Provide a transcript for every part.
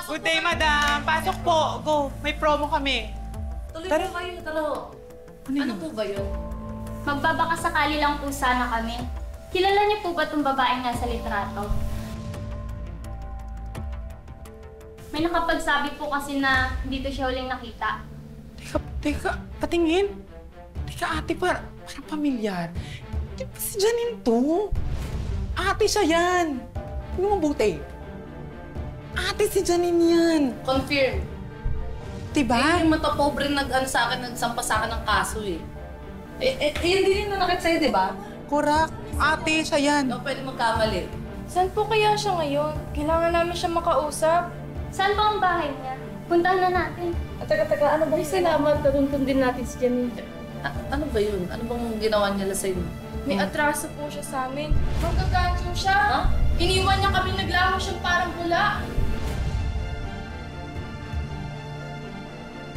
Good day, madam. Pasok po. Go. May promo kami. Tuloy Tara. po kayo, tara ho. Ano po ba yun? Magbabaka sakali lang po sana kami. Kilala niyo po ba itong babaeng nasa litrato? May nakapagsabi po kasi na dito siya huling nakita. Teka, patingin. Teka, ate, parang pamilyar. Di ba si Janine to? Ate siya yan. Hindi mo mabuti. Ate si Janine yan. Confirm. Diba? Yung mata pobre sa akin, nagsampa sa akin ng kaso eh. Hindi rin nanakit sa'yo, di ba? Correct. Ate siya yan. Hindi pwede magkamali. Saan po kaya siya ngayon? Kailangan namin siya makausap. Saan ba ang bahay niya? Puntahan na natin. Taga, ano ba Ay, salamat. Natuntun din natin si Janine. Ano ba yun? Ano bang ginawa niya sa'yo? May atraso po siya sa amin. Magkaganchong siya. Ha? Iniwan niya kami naglaho siyang parang bula.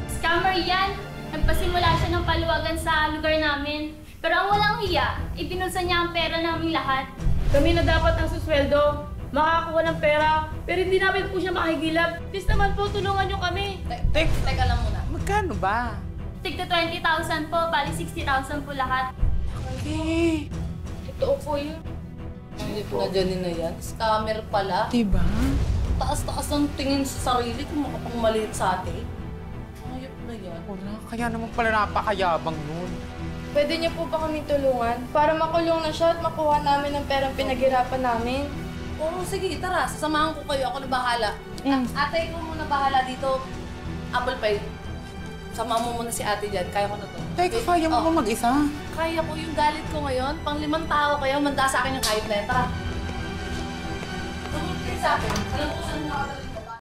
Scammer yan! Nagpasimula siya ng paluwagan sa lugar namin. Pero ang walang hiya, ibinulsa niya ang pera namin lahat. Kami na dapat ang susweldo. Makakakuha ng pera. Pero hindi namin po siya makikilap. Please naman po, tulungan niyo kami. Teka lang muna. Magkano ba? Tigta 20,000 po, bali 60,000 po lahat. Okay. Totoo po yun. Hindi po na dyan na yan. Scammer pala. Diba? Taas-taas ng tingin sa sarili kung makapangmaliit sa atin. Ayop na yan. Correct. Kaya naman pala napakayabang nun. Pwede niyo po ba kami tulungan? Para makulong na siya at makuha namin ang perang pinaghirapan namin. Oo, sige, tara. Sasamahan ko kayo. Ako na bahala. Ate, ikaw muna bahala dito. Apple pie. Sama mo muna si ate dyan. Kaya ko na to. Teka, kaya mo ba mag-isa? Kaya ko yung galit ko ngayon. Pang 5 tao kayo. Manda sa akin yung kahit na yan. Tara. Tumulong kayo sa akin. Alam ko saan nakakalaga.